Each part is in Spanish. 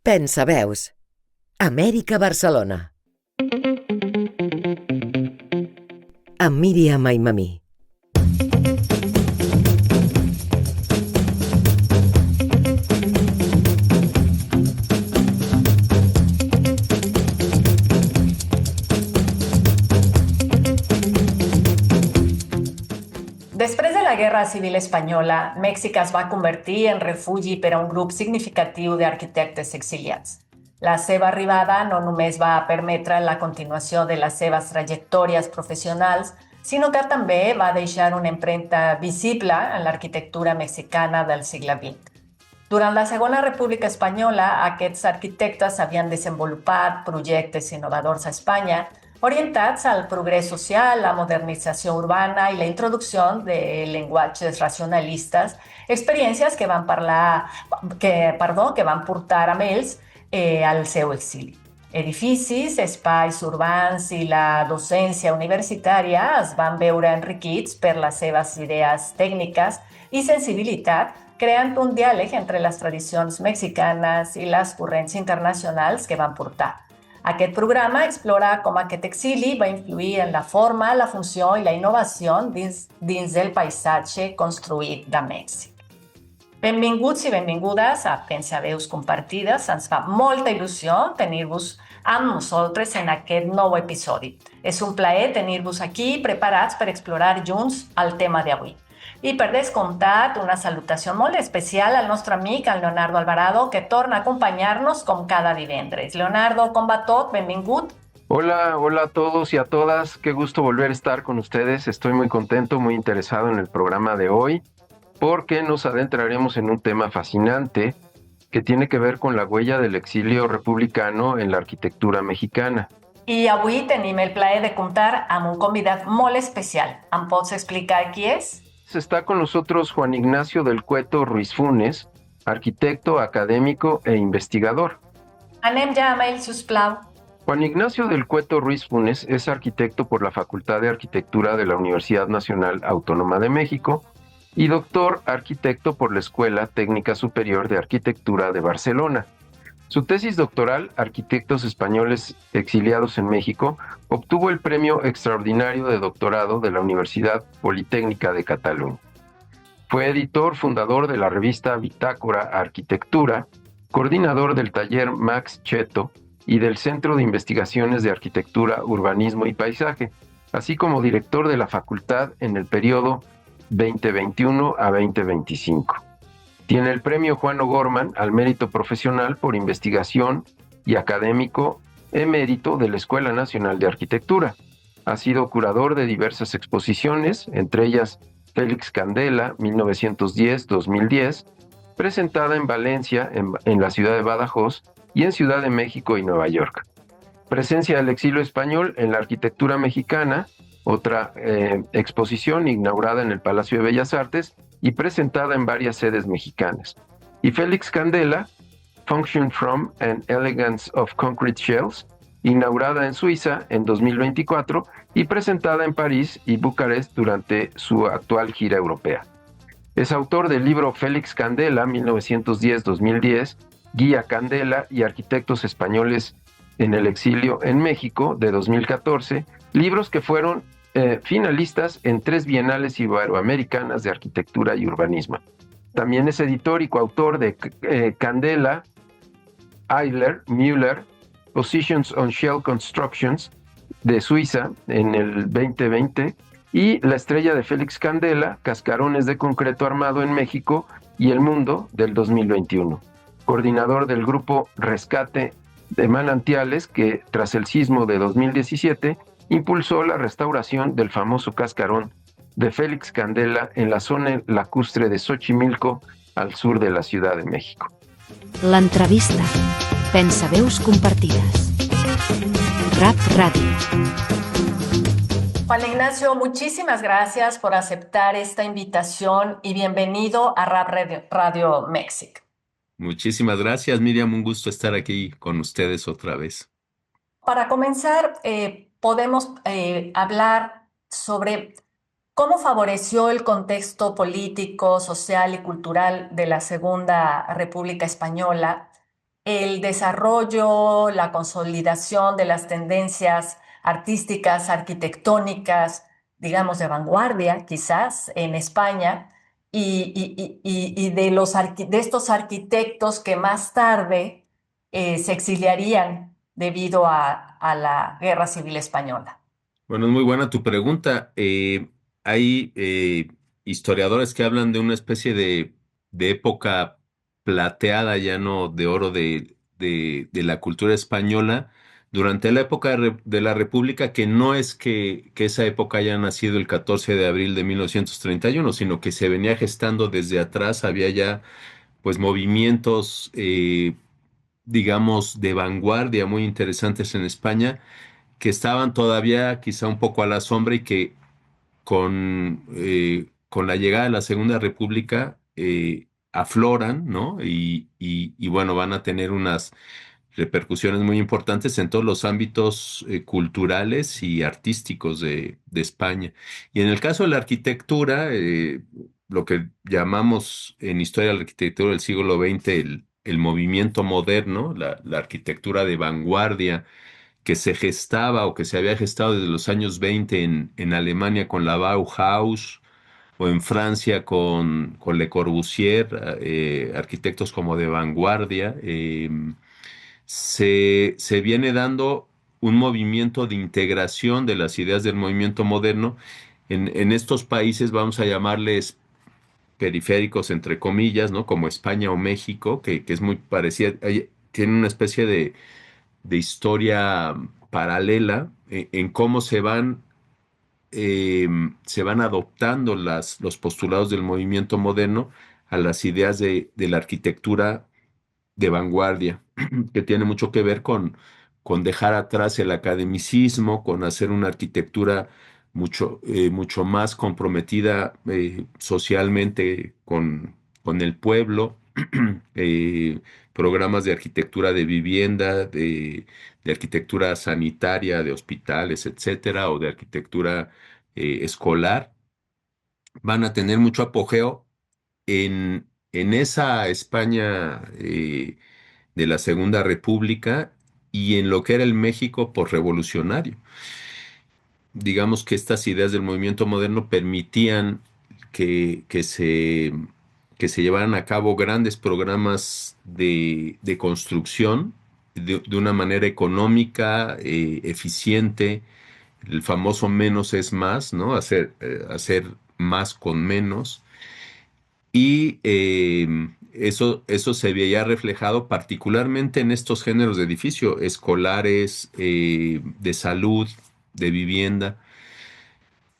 Pensaveus. Amèrica Barcelona. Amb Míriam Aimamí. Després de la Guerra Civil Espanyola, Mèxic es va convertir en refugi per a un grup significatiu d'arquitectes exiliats. La seva arribada no només va permetre la continuació de les seves trajectòries professionals, sinó que també va deixar una empremta visible en l'arquitectura mexicana del segle XX. Durant la Segona República Espanyola, aquests arquitectes havien desenvolupat projectes innovadors a Espanya, orientats al progrés social, la modernització urbana i la introducció de llenguatges racionalistes, experiències que van portar amb ells al seu exili. Edificis, espais urbans i la docència universitària es van veure enriquits per les seves idees tècniques i sensibilitat, creant un diàleg entre les tradicions mexicanes i les corrents internacionals que van portar. Aquest programa explora com aquest exili va influir en la forma, la funció i la innovació dins del paisatge construït de Mèxic. Benvinguts i benvingudes a Pensaveus Compartides. Ens fa molta il·lusió tenir-vos amb nosaltres en aquest nou episodi. És un plaer tenir-vos aquí preparats per explorar junts el tema d'avui. I per descomptat, una salutació molt especial al nostre amic, al Leonardo Alvarado, que torna a acompanyar-nos com cada divendres. Leonardo, com va tot? Benvingut. Hola a todos y a todas. Qué gusto volver a estar con ustedes. Estoy muy contento, muy interesado en el programa de hoy, porque nos adentraremos en un tema fascinante que tiene que ver con la huella del exilio republicano en la arquitectura mexicana. I avui tenim el plaer de comptar amb un convidat molt especial. Em pots explicar qui és? Está con nosotros Juan Ignacio del Cueto Ruiz Funes, arquitecto, académico e investigador. Anem ja amb ell, sisplau. Juan Ignacio del Cueto Ruiz Funes es arquitecto por la Facultad de Arquitectura de la Universidad Nacional Autónoma de México y doctor arquitecto por la Escuela Técnica Superior de Arquitectura de Barcelona. Su tesis doctoral, Arquitectos Españoles Exiliados en México, obtuvo el Premio Extraordinario de Doctorado de la Universidad Politécnica de Cataluña. Fue editor fundador de la revista Bitácora Arquitectura, coordinador del taller Max Cheto y del Centro de Investigaciones de Arquitectura, Urbanismo y Paisaje, así como director de la facultad en el periodo 2021 a 2025. Tiene el premio Juan O'Gorman al mérito profesional por investigación y académico emérito de la Escuela Nacional de Arquitectura. Ha sido curador de diversas exposiciones, entre ellas Félix Candela, 1910-2010, presentada en Valencia, en la ciudad de Badajoz, y en Ciudad de México y Nueva York. Presencia del exilio español en la arquitectura mexicana, otra exposición inaugurada en el Palacio de Bellas Artes, y presentada en varias sedes mexicanas. Y Félix Candela, Function from and Elegance of Concrete Shells, inaugurada en Suiza en 2024 y presentada en París y Bucarest durante su actual gira europea. Es autor del libro Félix Candela, 1910-2010, Guía Candela y Arquitectos Españoles en el Exilio en México, de 2014, libros que fueron finalistas en 3 bienales iberoamericanas de arquitectura y urbanismo. También es editor y coautor de Candela, Eiler, Müller, Positions on Shell Constructions de Suiza en el 2020 y La estrella de Félix Candela, Cascarones de concreto armado en México y el mundo del 2021. Coordinador del grupo Rescate de Manantiales que tras el sismo de 2017 impulsó la restauración del famoso cascarón de Félix Candela en la zona lacustre de Xochimilco, al sur de la Ciudad de México. L'entrevista. Pensaveus compartides. Rap Radio. Juan Ignacio, muchísimas gracias por aceptar esta invitación y bienvenido a Rap Radio México. Muchísimas gracias, Miriam. Un gusto estar aquí con ustedes otra vez. Para comenzar, podemos hablar sobre cómo favoreció el contexto político, social y cultural de la Segunda República Española el desarrollo, la consolidación de las tendencias artísticas, arquitectónicas, digamos, de vanguardia, quizás, en España, y de de estos arquitectos que más tarde se exiliarían debido a la Guerra Civil Española. Bueno, es muy buena tu pregunta. Hay historiadores que hablan de una especie de época plateada, ya no de oro de la cultura española, durante la época de la República, que no es que esa época haya nacido el 14 de abril de 1931, sino que se venía gestando desde atrás, había ya pues movimientos, digamos, de vanguardia muy interesantes en España que estaban todavía quizá un poco a la sombra y que con la llegada de la Segunda República afloran, ¿no? Y bueno, van a tener unas repercusiones muy importantes en todos los ámbitos culturales y artísticos de España. Y en el caso de la arquitectura, lo que llamamos en historia de la arquitectura del siglo XX el movimiento moderno, la arquitectura de vanguardia, que se gestaba o que se había gestado desde los años 20 en Alemania con la Bauhaus o en Francia con Le Corbusier, arquitectos como de vanguardia, se viene dando un movimiento de integración de las ideas del movimiento moderno. En estos países vamos a llamarles periféricos, entre comillas, ¿no? Como España o México, que es muy parecida, tiene una especie de historia paralela en cómo se van adoptando los postulados del movimiento moderno a las ideas de la arquitectura de vanguardia, que tiene mucho que ver con dejar atrás el academicismo, con hacer una arquitectura mucho más comprometida socialmente con el pueblo, eh, programas de arquitectura de vivienda, de arquitectura sanitaria, de hospitales, etcétera, o de arquitectura escolar, van a tener mucho apogeo en esa España de la Segunda República y en lo que era el México posrevolucionario. Digamos que estas ideas del movimiento moderno permitían que se llevaran a cabo grandes programas de construcción de una manera económica, eficiente, el famoso menos es más, ¿no? Hacer más con menos. Y eso se veía reflejado particularmente en estos géneros de edificio, escolares, de salud, de vivienda.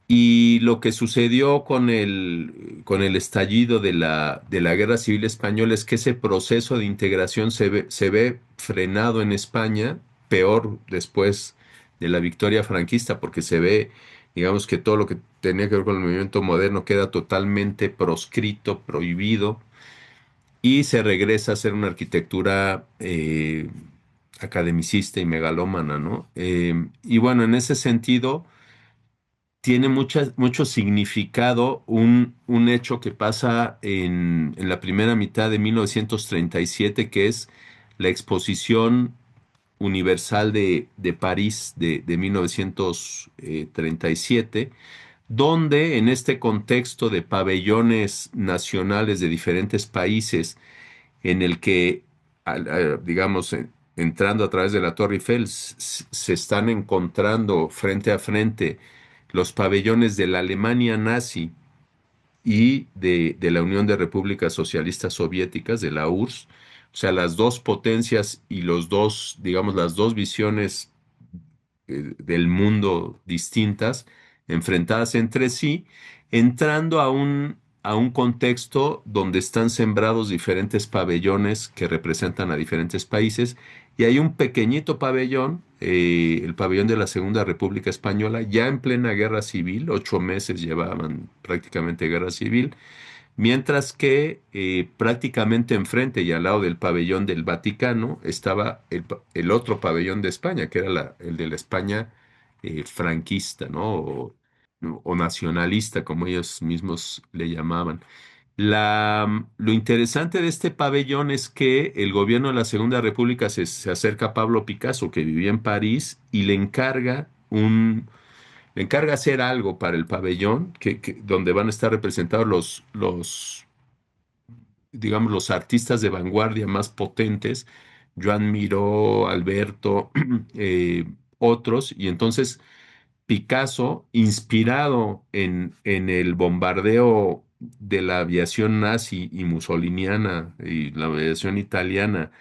Y lo que sucedió con el estallido de la Guerra Civil Española es que ese proceso de integración se ve frenado en España, peor después de la victoria franquista, porque se ve, digamos que todo lo que tenía que ver con el movimiento moderno queda totalmente proscrito, prohibido, y se regresa a hacer una arquitectura academicista y megalómana, ¿no? Y bueno, en ese sentido tiene mucho significado un hecho que pasa en la primera mitad de 1937, que es la Exposición Universal de París de 1937, donde en este contexto de pabellones nacionales de diferentes países, en el que, digamos, entrando a través de la Torre Eiffel, se están encontrando frente a frente los pabellones de la Alemania nazi y de la Unión de Repúblicas Socialistas Soviéticas, de la URSS, o sea, las dos potencias y los dos, digamos, las dos visiones del mundo distintas, enfrentadas entre sí, entrando a un contexto donde están sembrados diferentes pabellones que representan a diferentes países, y hay un pequeñito pabellón, el pabellón de la Segunda República Española, ya en plena guerra civil, 8 meses llevaban prácticamente guerra civil, mientras que prácticamente enfrente y al lado del pabellón del Vaticano estaba el otro pabellón de España, que era el de la España franquista, ¿no? O nacionalista, como ellos mismos le llamaban. Lo interesante de este pabellón es que el gobierno de la Segunda República se acerca a Pablo Picasso, que vivía en París, y le encarga hacer algo para el pabellón, donde van a estar representados digamos, los artistas de vanguardia más potentes, Joan Miró, Alberto, otros, y entonces Picasso, inspirado en el bombardeo de la aviación nazi y mussoliniana y la aviación italiana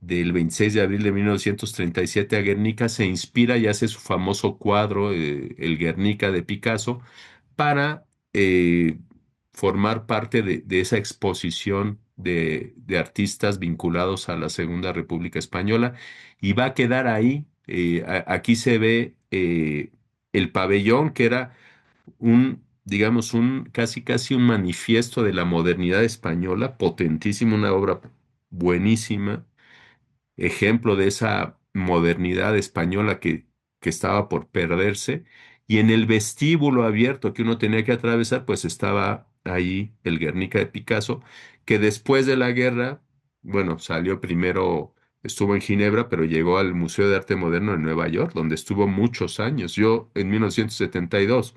del 26 de abril de 1937 a Guernica, se inspira y hace su famoso cuadro, el Guernica de Picasso, para formar parte de esa exposición de artistas vinculados a la Segunda República Española y va a quedar ahí. Aquí se ve el pabellón, que era digamos, casi un manifiesto de la modernidad española, potentísimo, una obra buenísima, ejemplo de esa modernidad española que estaba por perderse. Y en el vestíbulo abierto que uno tenía que atravesar, pues estaba ahí el Guernica de Picasso, que después de la guerra, bueno, salió primero, estuvo en Ginebra, pero llegó al Museo de Arte Moderno en Nueva York, donde estuvo muchos años. Yo en 1972,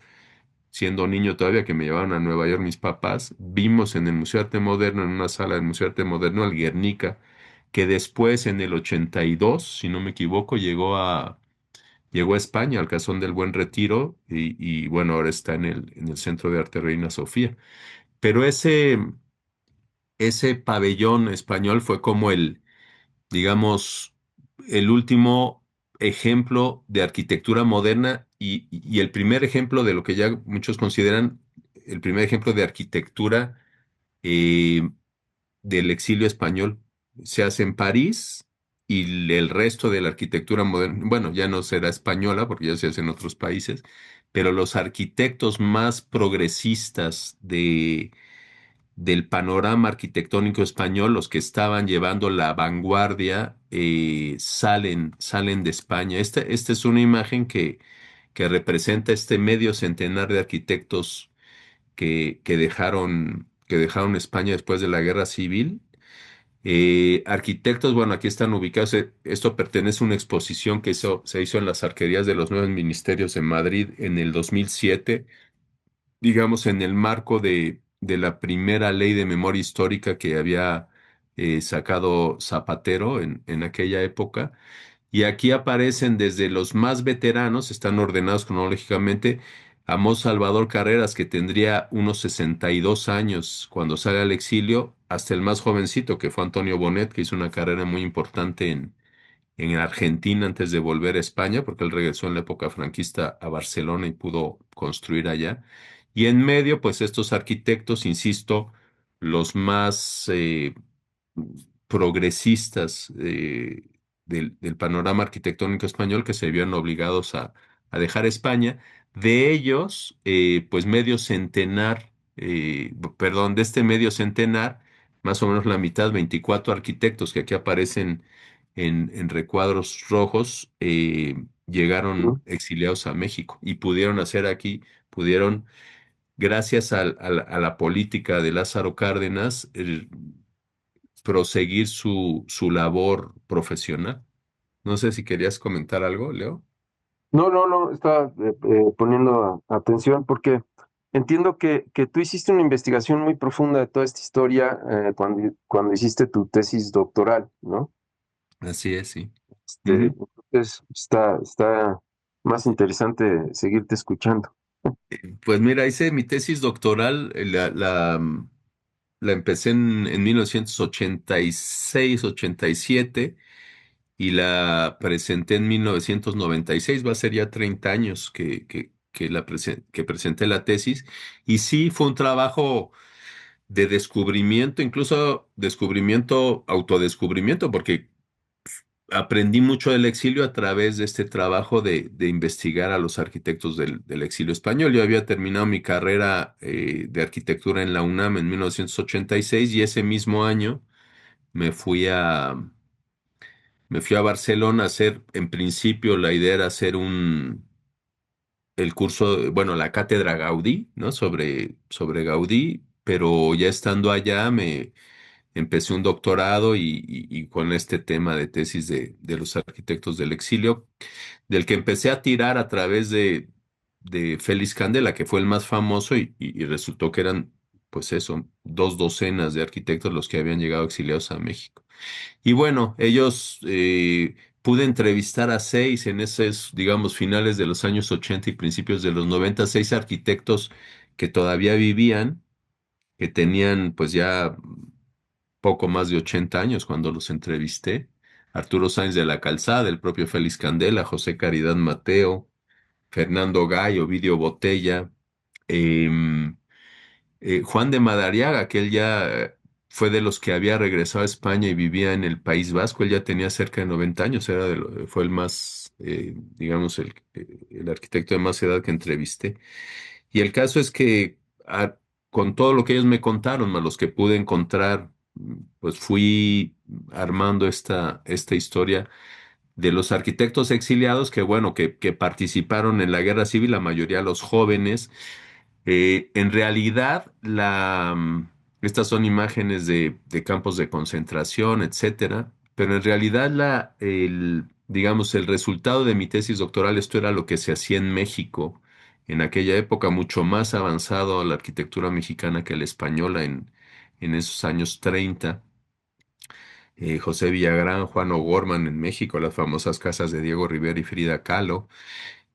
siendo niño todavía, que me llevaron a Nueva York mis papás, vimos en el Museo de Arte Moderno, en una sala del Museo de Arte Moderno, al Guernica, que después en el 82, si no me equivoco, llegó a España, al Casón del Buen Retiro, y bueno, ahora está en el Centro de Arte Reina Sofía. Pero ese pabellón español fue como digamos, el último ejemplo de arquitectura moderna y el primer ejemplo de lo que ya muchos consideran el primer ejemplo de arquitectura eh, del exilio español. Se hace en París y el resto de la arquitectura moderna, bueno, ya no será española porque ya se hace en otros países, pero los arquitectos más progresistas del panorama arquitectónico español, los que estaban llevando la vanguardia, salen de España. Esta es una imagen que representa este medio centenar de arquitectos que dejaron España después de la Guerra Civil. Arquitectos, bueno, aquí están ubicados. Esto pertenece a una exposición que se hizo en las arquerías de los nuevos ministerios en Madrid en el 2007, digamos, en el marco de la primera ley de memoria histórica que había sacado Zapatero en aquella época. Y aquí aparecen desde los más veteranos, están ordenados cronológicamente, Amos Salvador Carreras, que tendría unos 62 años cuando sale al exilio, hasta el más jovencito, que fue Antonio Bonet, que hizo una carrera muy importante en Argentina antes de volver a España, porque él regresó en la época franquista a Barcelona y pudo construir allá. Y en medio, pues estos arquitectos, insisto, los más progresistas del panorama arquitectónico español que se vieron obligados a dejar España. De ellos, pues perdón, de este medio centenar, más o menos la mitad, 24 arquitectos que aquí aparecen en recuadros rojos, llegaron Ujú. exiliados a México y pudieron hacer aquí, pudieron, gracias a la política de Lázaro Cárdenas, proseguir su labor profesional. No sé si querías comentar algo, Leo. No, no, no, estaba poniendo atención porque entiendo que tú hiciste una investigación muy profunda de toda esta historia cuando hiciste tu tesis doctoral, ¿no? Así es, sí. Ujú. Entonces está más interesante seguirte escuchando. Pues mira, hice mi tesis doctoral, la empecé en 1986, 87 y la presenté en 1996. Va a ser ya 30 años que presenté la tesis. Y sí, fue un trabajo de descubrimiento, incluso descubrimiento, autodescubrimiento, porque aprendí mucho del exilio a través de este trabajo de investigar a los arquitectos del exilio español. Yo había terminado mi carrera de arquitectura en la UNAM en 1986 y ese mismo año me fui a, me fui a Barcelona a hacer, en principio la idea era hacer el curso, bueno, la cátedra Gaudí, ¿no? Sobre Gaudí. pero ya estando allá me empecé un doctorado y con este tema de tesis de los arquitectos del exilio, del que empecé a tirar a través de Félix Candela, que fue el más famoso y resultó que eran, pues eso, 2 docenas de arquitectos los que habían llegado exiliados a México. Y bueno, ellos, pude entrevistar a 6 en esos, digamos, finales de los años 80 y principios de los 90, 6 arquitectos que todavía vivían, que tenían pues ya poco más de 80 años cuando los entrevisté. Arturo Sáenz de la Calzada, el propio Félix Candela, José Caridad Mateo, Fernando Gay, Ovidio Botella, em, Juan de Madariaga, que él ya fue de los que había regresado a España y vivía en el País Vasco. Él ya tenía cerca de 90 años, fue el más, digamos, el arquitecto de más edad que entrevisté. Y el caso es que con todo lo que ellos me contaron, más los que pude encontrar, pues fui armando esta historia de los arquitectos exiliados que, bueno, que participaron en la guerra civil, la mayoría los jóvenes. En realidad, estas son imágenes de campos de concentración, etcétera, pero en realidad digamos, el resultado de mi tesis doctoral, esto era lo que se hacía en México en aquella época, mucho más avanzado a la arquitectura mexicana que la española en esos años 30. José Villagrán, Juan O'Gorman en México, las famosas casas de Diego Rivera y Frida Kahlo.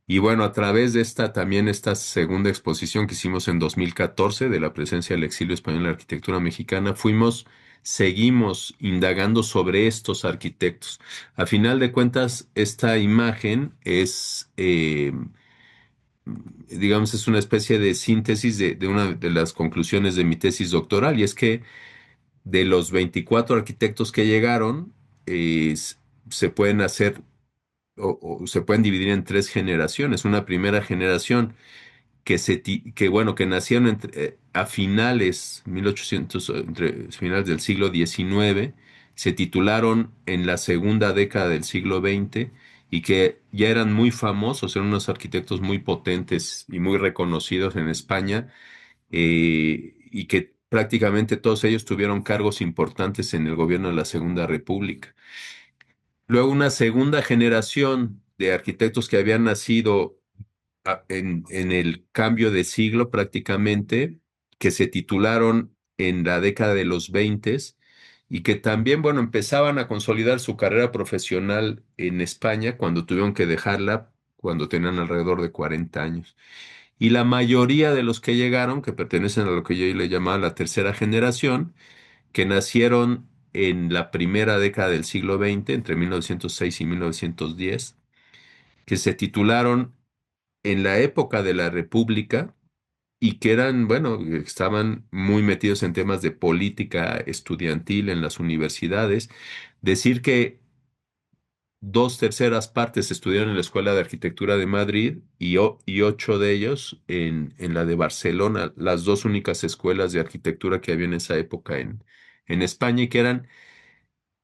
Y bueno, a través de esta segunda exposición que hicimos en 2014 de la presencia del exilio español en la arquitectura mexicana, seguimos indagando sobre estos arquitectos. A final de cuentas, esta imagen digamos, es una especie de síntesis de una de las conclusiones de mi tesis doctoral, y es que de los 24 arquitectos que llegaron, se pueden hacer o se pueden dividir en 3 generaciones. Una primera generación bueno, que nacieron a finales, 1800, entre finales del siglo XIX, se titularon en la segunda década del siglo XX y que ya eran muy famosos, eran unos arquitectos muy potentes y muy reconocidos en España, y que prácticamente todos ellos tuvieron cargos importantes en el gobierno de la Segunda República. Luego una segunda generación de arquitectos que habían nacido en el cambio de siglo prácticamente, que se titularon en la década de los 20 y que también, bueno, empezaban a consolidar su carrera profesional en España cuando tuvieron que dejarla, cuando tenían alrededor de 40 años. Y la mayoría de los que llegaron, que pertenecen a lo que yo le llamaba la tercera generación, que nacieron en la primera década del siglo XX, entre 1906 y 1910, que se titularon en la época de la República y que eran, bueno, estaban muy metidos en temas de política estudiantil en las universidades. Decir que 2/3 partes estudiaron en la Escuela de Arquitectura de Madrid y 8 de ellos en la de Barcelona, las dos únicas escuelas de arquitectura que había en esa época en España, y que eran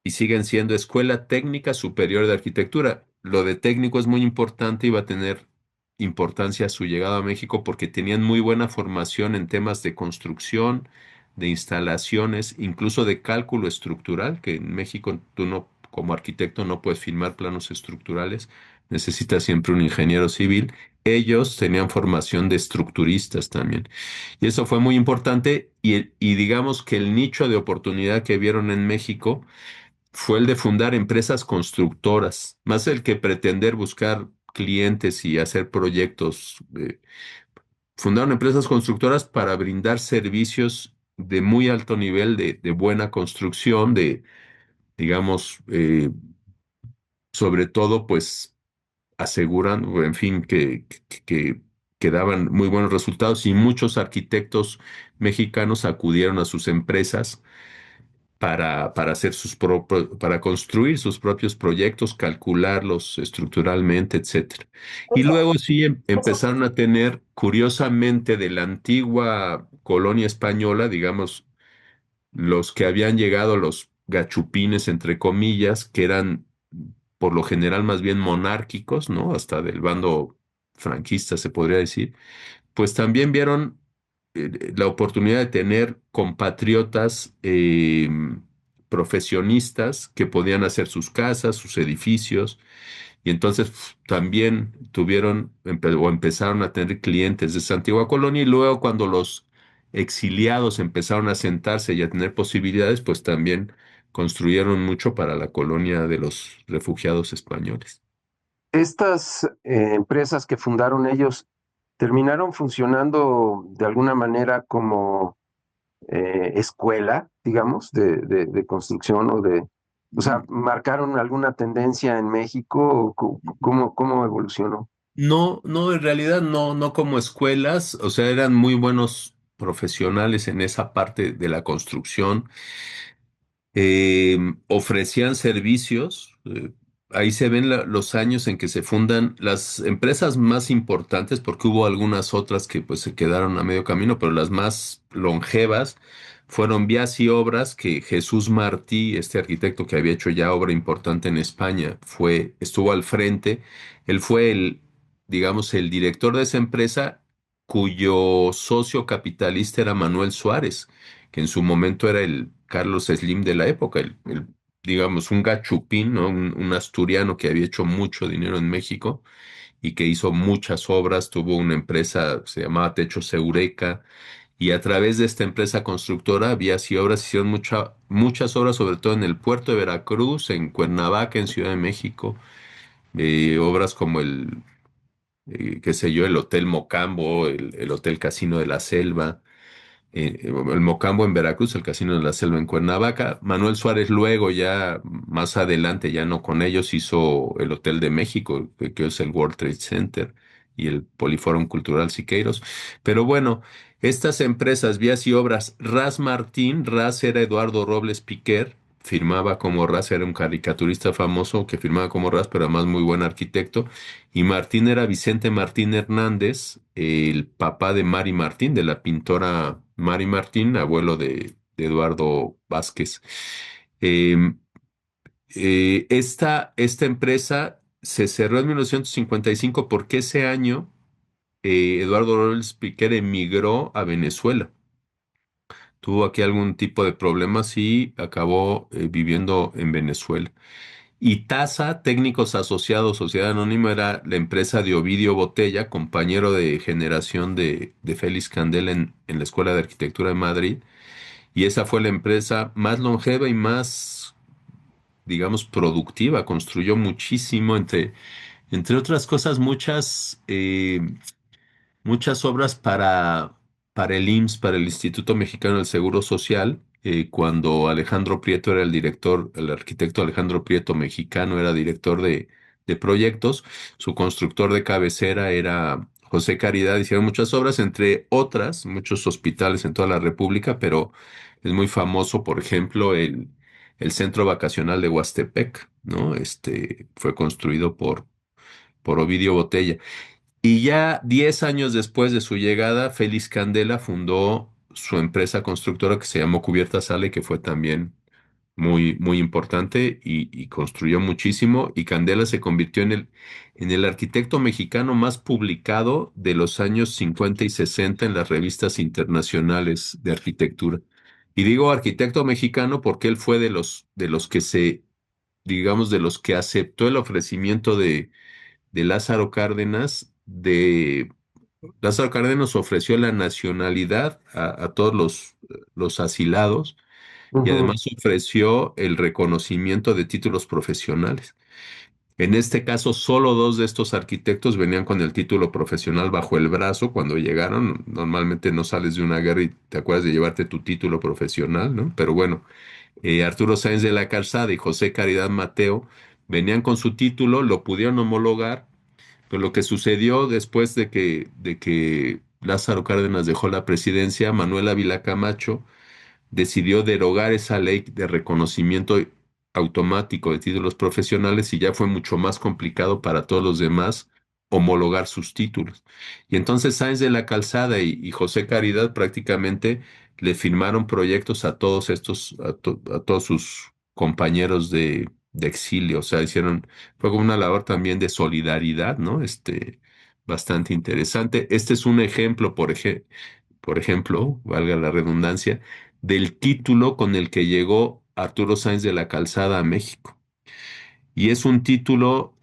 y siguen siendo Escuela Técnica Superior de Arquitectura. Lo de técnico es muy importante y va a tener importancia su llegada a México porque tenían muy buena formación en temas de construcción, de instalaciones, incluso de cálculo estructural, que en México tú no, como arquitecto, no puedes firmar planos estructurales, necesitas siempre un ingeniero civil. Ellos tenían formación de estructuristas también. Y eso fue muy importante y digamos que el nicho de oportunidad que vieron en México fue el de fundar empresas constructoras, más el que pretender buscar clientes y hacer proyectos. Fundaron empresas constructoras para brindar servicios de muy alto nivel, de buena construcción, digamos, sobre todo, pues aseguran, o en fin, que daban muy buenos resultados, y muchos arquitectos mexicanos acudieron a sus empresas para hacer para construir sus propios proyectos, calcularlos estructuralmente, etcétera. Y Eso, luego sí eso, empezaron a tener, curiosamente, de la antigua colonia española, digamos, los que habían llegado, los gachupines, entre comillas, que eran por lo general más bien monárquicos, ¿no? Hasta del bando franquista se podría decir, pues también vieron la oportunidad de tener compatriotas profesionistas que podían hacer sus casas, sus edificios, y entonces también o empezaron a tener clientes de esa antigua colonia, y luego cuando los exiliados empezaron a sentarse y a tener posibilidades, pues también construyeron mucho para la colonia de los refugiados españoles. Estas empresas que fundaron ellos terminaron funcionando de alguna manera como escuela, digamos, de construcción o sea, ¿marcaron alguna tendencia en México? ¿O cómo evolucionó? No, no, en realidad no, no como escuelas, o sea, eran muy buenos profesionales en esa parte de la construcción. Ofrecían servicios. Ahí se ven los años en que se fundan las empresas más importantes, porque hubo algunas otras que pues se quedaron a medio camino, pero las más longevas fueron Vías y Obras, que Jesús Martí, este arquitecto que había hecho ya obra importante en España, estuvo al frente. Él fue digamos, el director de esa empresa, cuyo socio capitalista era Manuel Suárez, que en su momento era el Carlos Slim de la época, digamos, un gachupín, ¿no? Un asturiano que había hecho mucho dinero en México y que hizo muchas obras, tuvo una empresa, se llamaba Techos Eureka, y a través de esta empresa constructora, Vías y Obras, hicieron muchas obras, sobre todo en el puerto de Veracruz, en Cuernavaca, en Ciudad de México, obras como qué sé yo, el Hotel Mocambo, el Hotel Casino de la Selva, el Mocambo en Veracruz, el Casino de la Selva en Cuernavaca. Manuel Suárez luego, ya más adelante, ya no con ellos, hizo el Hotel de México, que es el World Trade Center, y el Poliforum Cultural Siqueiros. Pero bueno, estas empresas, Vías y Obras, Ras Martín, Ras era Eduardo Robles Piquer, firmaba como Ras, era un caricaturista famoso que firmaba como Ras, pero además muy buen arquitecto. Y Martín era Vicente Martín Hernández, el papá de Mari Martín, de la pintora Mari Martín, abuelo de Eduardo Vázquez. Eh, esta empresa se cerró en 1955 porque ese año Eduardo Robles Piquer emigró a Venezuela. Tuvo aquí algún tipo de problemas y acabó viviendo en Venezuela. Y TASA, Técnicos Asociados, Sociedad Anónima, era la empresa de Ovidio Botella, compañero de generación de Félix Candela en la Escuela de Arquitectura de Madrid. Y esa fue la empresa más longeva y más, digamos, productiva. Construyó muchísimo, entre otras cosas, muchas obras para el IMSS, para el Instituto Mexicano del Seguro Social, cuando Alejandro Prieto era el director, el arquitecto Alejandro Prieto mexicano era director de proyectos, su constructor de cabecera era José Caridad, hicieron muchas obras, entre otras, muchos hospitales en toda la República, pero es muy famoso, por ejemplo, el Centro Vacacional de Huastepec, ¿no? Fue construido por Ovidio Botella. Y ya 10 años después de su llegada, Félix Candela fundó su empresa constructora que se llamó Cubierta Sale, que fue también muy, muy importante y construyó muchísimo. Y Candela se convirtió en el arquitecto mexicano más publicado de los años 50 y 60 en las revistas internacionales de arquitectura. Y digo arquitecto mexicano porque él fue de los que digamos, de los que aceptó el ofrecimiento de Lázaro Cárdenas. Lázaro Cárdenas ofreció la nacionalidad a todos los asilados y Ujú. además ofreció el reconocimiento de títulos profesionales. En este caso, solo dos de estos arquitectos venían con el título profesional bajo el brazo cuando llegaron. Normalmente no sales de una guerra y te acuerdas de llevarte tu título profesional, ¿no? Pero bueno, Arturo Sáenz de la Calzada y José Caridad Mateo venían con su título, lo pudieron homologar, pero lo que sucedió después de que Lázaro Cárdenas dejó la presidencia, Manuel Ávila Camacho decidió derogar esa ley de reconocimiento automático de títulos profesionales y ya fue mucho más complicado para todos los demás homologar sus títulos. Y entonces Sáenz de la Calzada y José Caridad prácticamente le firmaron proyectos a todos a todos sus compañeros de exilio. O sea, fue como una labor también de solidaridad, ¿no? Bastante interesante. Este es un ejemplo, por ejemplo, valga la redundancia, del título con el que llegó Arturo Sáenz de la Calzada a México. Y es un título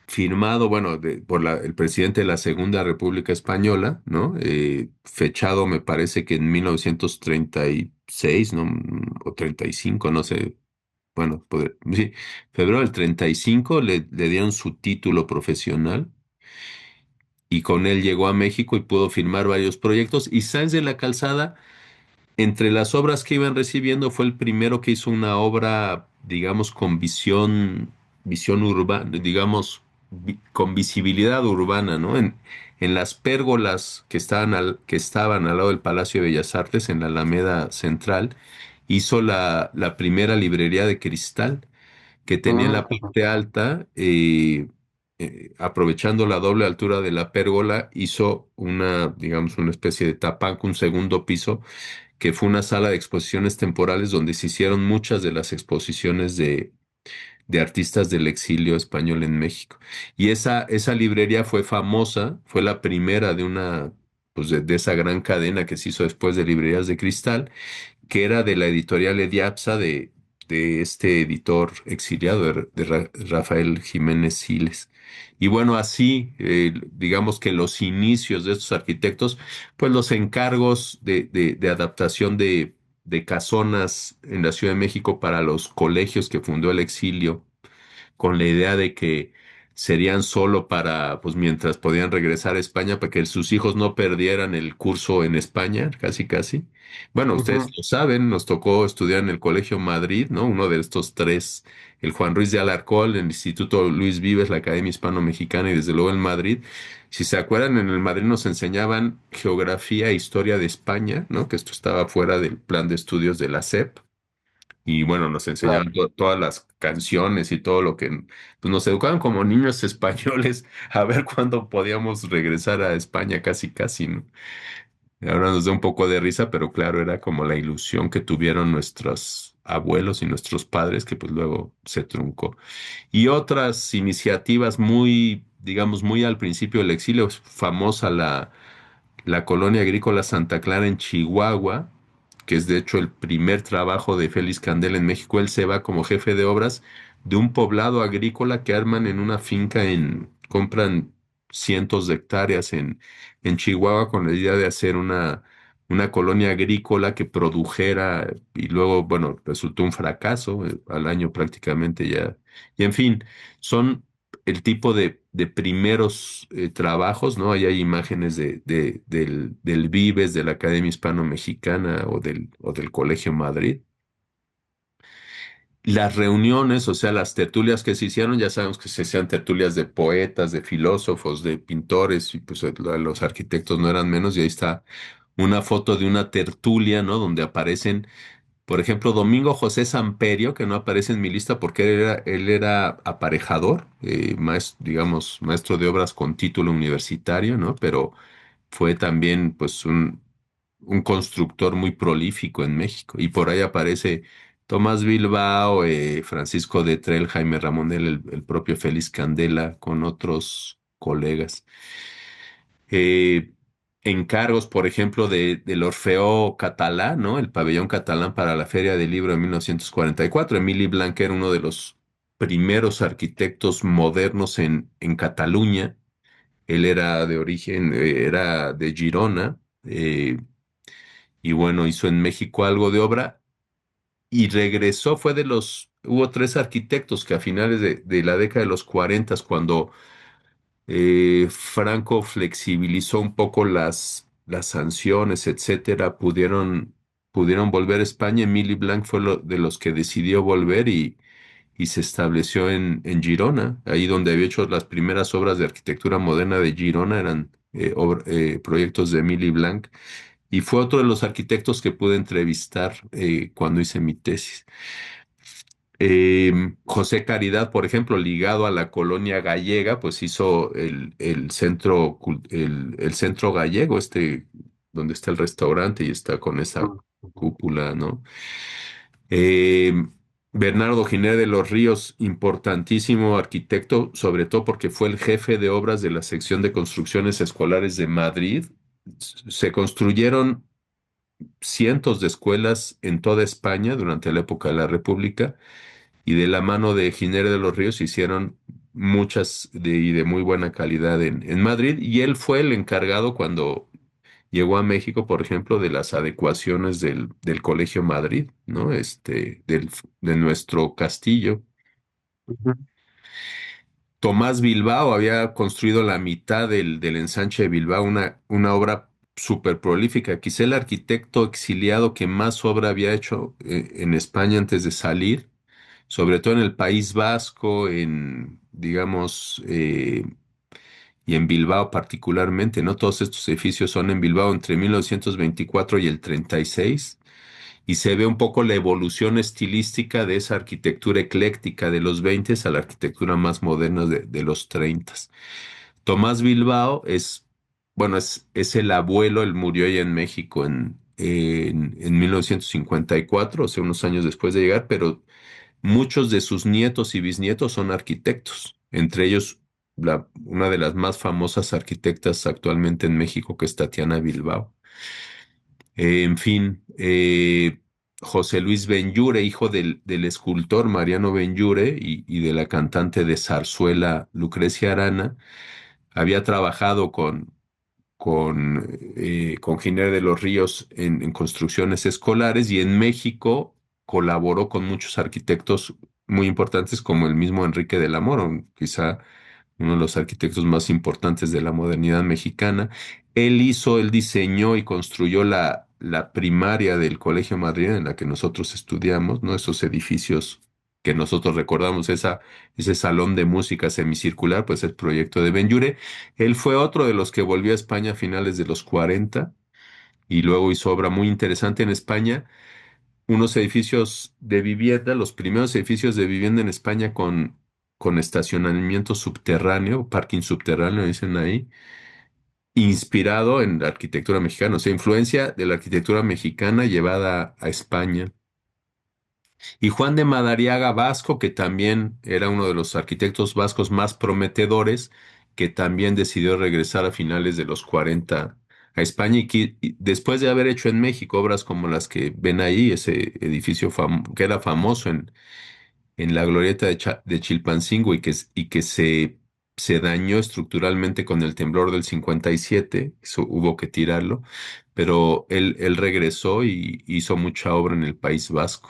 firmado, bueno, por el presidente de la Segunda República Española, ¿no? Fechado, me parece que en 1936, ¿no? O 35, no sé. Bueno, sí, febrero del 35 le dieron su título profesional y con él llegó a México y pudo firmar varios proyectos. Y Sáenz de la Calzada, entre las obras que iban recibiendo, fue el primero que hizo una obra, digamos, con visión urbana, digamos, con visibilidad urbana, ¿no? En las pérgolas que estaban al lado del Palacio de Bellas Artes, en la Alameda Central, hizo la primera librería de cristal que tenía en la Ujú, parte alta, aprovechando la doble altura de la pérgola, hizo digamos, una especie de tapanco, un segundo piso, que fue una sala de exposiciones temporales donde se hicieron muchas de las exposiciones de artistas del exilio español en México. Y esa librería fue famosa, fue la primera pues de esa gran cadena que se hizo después de Librerías de Cristal, que era de la editorial Ediapsa de este editor exiliado, Rafael Jiménez Siles. Y bueno, así, digamos que los inicios de estos arquitectos, pues los encargos de adaptación de casonas en la Ciudad de México para los colegios que fundó el exilio, con la idea de que serían solo para, pues mientras podían regresar a España, para que sus hijos no perdieran el curso en España, casi, casi. Bueno, ustedes ujú. lo saben, nos tocó estudiar en el Colegio Madrid, ¿no? Uno de estos tres, el Juan Ruiz de Alarcón, el Instituto Luis Vives, la Academia Hispano-Mexicana y desde luego el Madrid. Si se acuerdan, en el Madrid nos enseñaban geografía e historia de España, ¿no? Que esto estaba fuera del plan de estudios de la SEP. Y bueno, nos Claro. enseñaban todas las canciones y todo lo que, pues nos educaban como niños españoles a ver cuándo podíamos regresar a España casi casi, ¿no? Y ahora nos da un poco de risa, pero claro, era como la ilusión que tuvieron nuestros abuelos y nuestros padres que pues luego se truncó. Y otras iniciativas muy, digamos, muy al principio del exilio, es famosa la colonia agrícola Santa Clara en Chihuahua, que es de hecho el primer trabajo de Félix Candela en México. Él se va como jefe de obras de un poblado agrícola que arman en una finca compran cientos de hectáreas en Chihuahua con la idea de hacer una colonia agrícola que produjera y luego, bueno, resultó un fracaso, al año prácticamente ya. Y en fin, son el tipo de primeros trabajos, ¿no? Ahí hay imágenes del Vives, de la Academia Hispano-Mexicana o del Colegio Madrid. Las reuniones, o sea, las tertulias que se hicieron, ya sabemos que se hacían tertulias de poetas, de filósofos, de pintores, y pues los arquitectos no eran menos, y ahí está una foto de una tertulia, ¿no? Donde aparecen por ejemplo, Domingo José Samperio, que no aparece en mi lista porque él era aparejador, digamos, maestro de obras con título universitario, ¿no? Pero fue también, pues, un constructor muy prolífico en México. Y por ahí aparece Tomás Bilbao, Francisco de Trel, Jaime Ramonel, el propio Félix Candela, con otros colegas. eh, Encargos, por ejemplo, del Orfeo Catalá, ¿no? El pabellón catalán para la Feria del Libro de 1944. Emili Blanc era uno de los primeros arquitectos modernos en Cataluña. Él era de origen, era de Girona, y bueno, hizo en México algo de obra y regresó, hubo tres arquitectos que a finales de la década de los 40, cuando Franco flexibilizó un poco las sanciones, etcétera, pudieron volver a España. Emili Blanc fue de los que decidió volver y se estableció en Girona, ahí donde había hecho las primeras obras de arquitectura moderna de Girona, eran proyectos de Emili Blanc. Y fue otro de los arquitectos que pude entrevistar cuando hice mi tesis. José Caridad, por ejemplo, ligado a la colonia gallega, pues hizo el centro gallego, donde está el restaurante y está con esa Ujú. cúpula, ¿no? Eh, Bernardo Giner de los Ríos, importantísimo arquitecto, sobre todo porque fue el jefe de obras de la sección de construcciones escolares de Madrid, se construyeron cientos de escuelas en toda España durante la época de la República y de la mano de Giner de los Ríos se hicieron muchas y de muy buena calidad en Madrid y él fue el encargado cuando llegó a México, por ejemplo, de las adecuaciones del Colegio Madrid, ¿no? De nuestro castillo. Ujú. Tomás Bilbao había construido la mitad del ensanche de Bilbao, una obra súper prolífica. Quizá el arquitecto exiliado que más obra había hecho en España antes de salir, sobre todo en el País Vasco, digamos, y en Bilbao particularmente, ¿no? Todos estos edificios son en Bilbao entre 1924 y el 36 y se ve un poco la evolución estilística de esa arquitectura ecléctica de los 20 a la arquitectura más moderna de los 30. Tomás Bilbao bueno, es el abuelo, él murió allá en México en 1954, o sea, unos años después de llegar, pero muchos de sus nietos y bisnietos son arquitectos, entre ellos una de las más famosas arquitectas actualmente en México, que es Tatiana Bilbao. En fin, José Luis Benlliure, hijo del escultor Mariano Benlliure y de la cantante de zarzuela Lucrecia Arana, había trabajado con Giner de los Ríos en construcciones escolares y en México colaboró con muchos arquitectos muy importantes como el mismo Enrique de la Mora, quizá uno de los arquitectos más importantes de la modernidad mexicana. Él diseñó y construyó la primaria del Colegio Madrid en la que nosotros estudiamos, ¿no? Esos edificios que nosotros recordamos, ese salón de música semicircular, pues el proyecto de Benlliure. Él fue otro de los que volvió a España a finales de los 40 y luego hizo obra muy interesante en España, unos edificios de vivienda, los primeros edificios de vivienda en España con estacionamiento subterráneo, parking subterráneo, dicen ahí, inspirado en la arquitectura mexicana, o sea, influencia de la arquitectura mexicana llevada a España. Y Juan de Madariaga Vasco, que también era uno de los arquitectos vascos más prometedores, que también decidió regresar a finales de los 40 a España y después de haber hecho en México obras como las que ven ahí, ese edificio que era famoso en la glorieta de Chilpancingo y que se dañó estructuralmente con el temblor del 57, eso hubo que tirarlo, pero él regresó y hizo mucha obra en el País Vasco.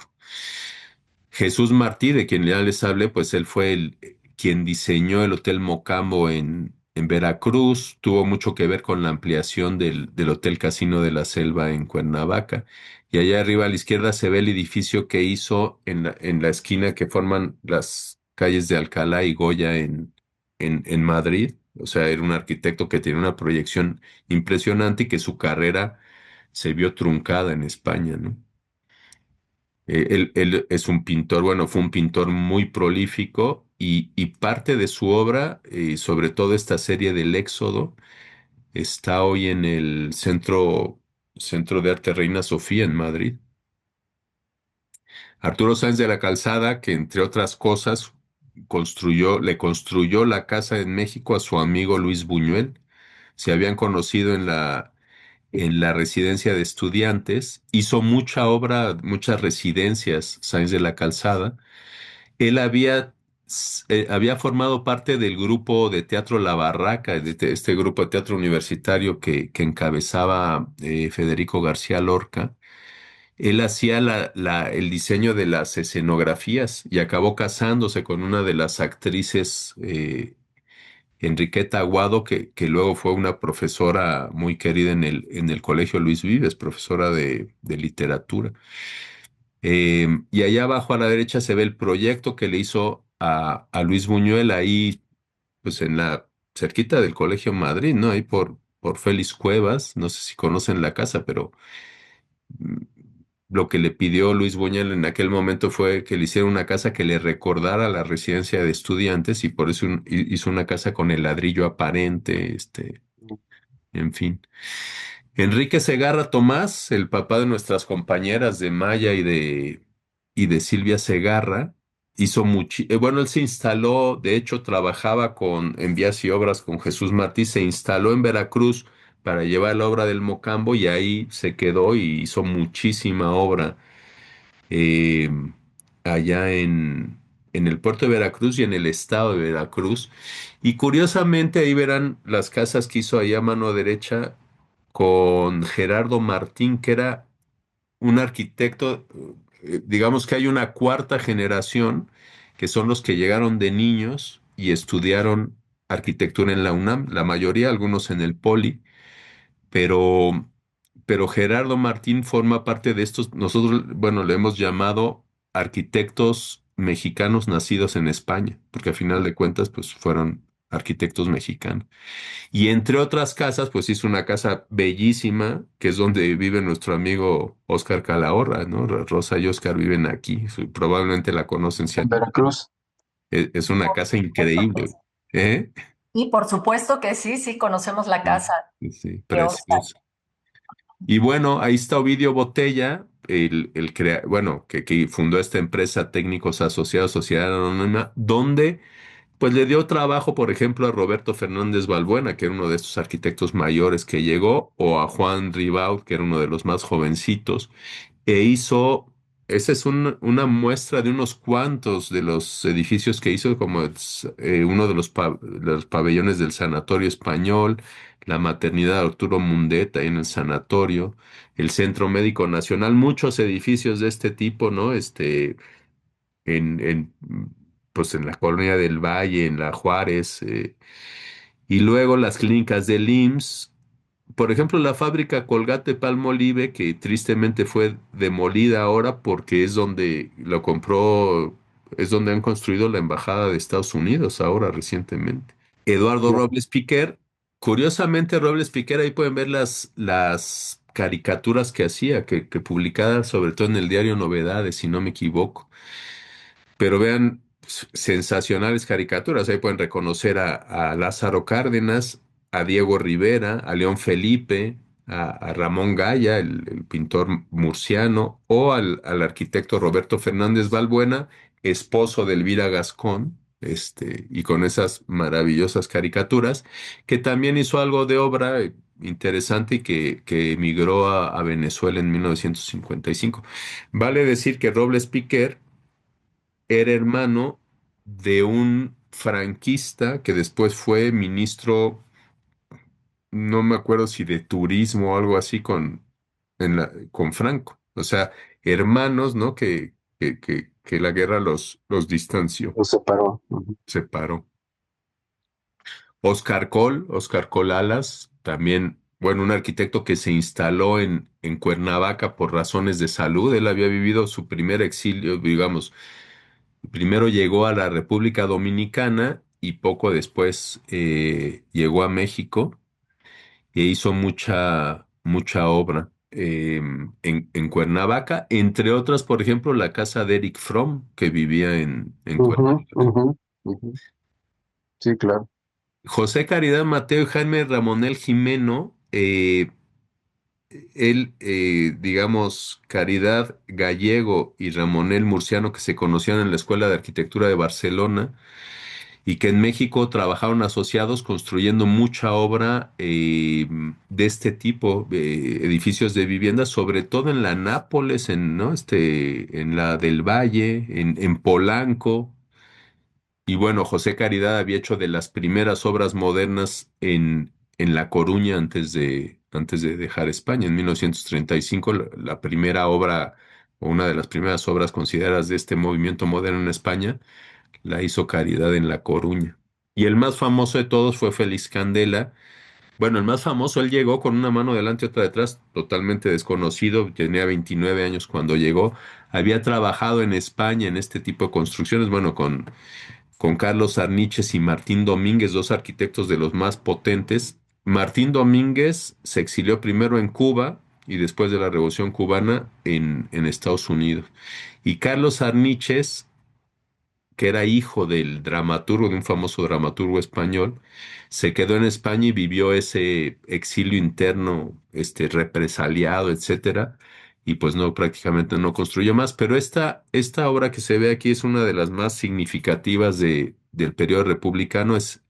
Jesús Martí, de quien ya les hablé, pues él fue quien diseñó el Hotel Mocambo en Veracruz, tuvo mucho que ver con la ampliación del Hotel Casino de la Selva en Cuernavaca. Y allá arriba a la izquierda se ve el edificio que hizo en la esquina que forman las calles de Alcalá y Goya en Madrid. O sea, era un arquitecto que tenía una proyección impresionante y que su carrera se vio truncada en España, ¿no? Él es un pintor, bueno, fue un pintor muy prolífico y parte de su obra, sobre todo esta serie del Éxodo, está hoy en el Centro de Arte Reina Sofía en Madrid. Arturo Sáenz de la Calzada, que entre otras cosas le construyó la casa en México a su amigo Luis Buñuel. Se habían conocido en la residencia de estudiantes, hizo mucha obra, muchas residencias, Sáenz de la Calzada. Él había formado parte del grupo de teatro La Barraca, este grupo de teatro universitario que encabezaba Federico García Lorca. Él hacía el diseño de las escenografías y acabó casándose con una de las actrices, Enriqueta Aguado, que luego fue una profesora muy querida en el Colegio Luis Vives, profesora de literatura. Y allá abajo a la derecha se ve el proyecto que le hizo a Luis Buñuel ahí, pues cerquita del Colegio Madrid, ¿no? Ahí por Félix Cuevas, no sé si conocen la casa, pero mm, lo que le pidió Luis Buñuel en aquel momento fue que le hiciera una casa que le recordara la residencia de estudiantes y por eso hizo una casa con el ladrillo aparente, en fin. Enrique Segarra Tomás, el papá de nuestras compañeras de Maya y de Silvia Segarra, bueno, él se instaló, de hecho, trabajaba en vías y obras con Jesús Martí, se instaló en Veracruz para llevar la obra del Mocambo y ahí se quedó y hizo muchísima obra eh, allá en el puerto de Veracruz y en el estado de Veracruz. Y curiosamente ahí verán las casas que hizo allá a mano derecha con Gerardo Martín, que era un arquitecto, digamos que hay una cuarta generación, que son los que llegaron de niños y estudiaron arquitectura en la UNAM, la mayoría, algunos en el Poli, pero, pero Gerardo Martín forma parte de estos, nosotros, bueno, le hemos llamado arquitectos mexicanos nacidos en España, porque a final de cuentas, pues fueron arquitectos mexicanos. Y entre otras casas, pues hizo una casa bellísima, que es donde vive nuestro amigo Oscar Calahorra, ¿no? Rosa y Oscar viven aquí, probablemente la conocen. En Veracruz. Es una casa increíble, ¿eh? Y por supuesto que sí, sí, conocemos la Sí, casa sí, sí, de Oscar. preciosa. Y bueno, ahí está Ovidio Botella, bueno, que fundó esta empresa Técnicos Asociados Sociedad Anónima, donde pues le dio trabajo, por ejemplo, a Roberto Fernández Balbuena, que era uno de estos arquitectos mayores que llegó, o a Juan Ribaud, que era uno de los más jovencitos, e hizo, esa es una muestra de unos cuantos de los edificios que hizo, como uno de los pabellones del Sanatorio Español, la maternidad de Arturo Mundet ahí en el sanatorio, el Centro Médico Nacional, muchos edificios de este tipo, ¿no? En, pues en la Colonia del Valle, en la Juárez, y luego las clínicas del IMSS. Por ejemplo, la fábrica Colgate Palmolive, que tristemente fue demolida ahora porque es donde lo compró, es donde han construido la embajada de Estados Unidos ahora recientemente. Eduardo Ya. Robles Piquer, curiosamente Robles Piquer, ahí pueden ver las caricaturas que hacía, que publicaba sobre todo en el diario Novedades, si no me equivoco. Pero vean, sensacionales caricaturas. Ahí pueden reconocer a Lázaro Cárdenas, a Diego Rivera, a León Felipe, a Ramón Gaya, el pintor murciano, o al arquitecto Roberto Fernández Balbuena, esposo de Elvira Gascón, y con esas maravillosas caricaturas, que también hizo algo de obra interesante y que emigró a Venezuela en 1955. Vale decir que Robles Piquer era hermano de un franquista que después fue ministro, no me acuerdo si de turismo o algo así con Franco. O sea, hermanos, ¿no? Que la guerra los distanció, Lo separó. Ujú. separó. Oscar Col Alas, también, bueno, un arquitecto que se instaló en Cuernavaca por razones de salud. Él había vivido su primer exilio, digamos. Primero llegó a la República Dominicana y poco después llegó a México e hizo mucha obra en Cuernavaca, entre otras, por ejemplo, la casa de Eric Fromm, que vivía en Ujú, Cuernavaca. ujú, ujú. Sí, claro. José Caridad Mateo y Jaime Ramonel Jimeno, él, digamos, Caridad Gallego y Ramonel Murciano, que se conocían en la Escuela de Arquitectura de Barcelona, y que en México trabajaron asociados construyendo mucha obra de este tipo, edificios de vivienda, sobre todo en la Nápoles, ¿no? En la del Valle, en Polanco. Y bueno, José Caridad había hecho de las primeras obras modernas en La Coruña antes de dejar España. En 1935, la primera obra, o una de las primeras obras consideradas de este movimiento moderno en España, la hizo Caridad en La Coruña. Y el más famoso de todos fue Félix Candela. Bueno, el más famoso, él llegó con una mano delante y otra detrás, totalmente desconocido, tenía 29 años cuando llegó, había trabajado en España en este tipo de construcciones, bueno, con Carlos Arniches y Martín Domínguez, dos arquitectos de los más potentes. Martín Domínguez se exilió primero en Cuba y después de la Revolución Cubana en Estados Unidos. Y Carlos Arniches, que era hijo del dramaturgo, de un famoso dramaturgo español, se quedó en España y vivió ese exilio interno, represaliado, etcétera, y pues no, prácticamente no construyó más, pero esta obra que se ve aquí es una de las más significativas del periodo republicano, es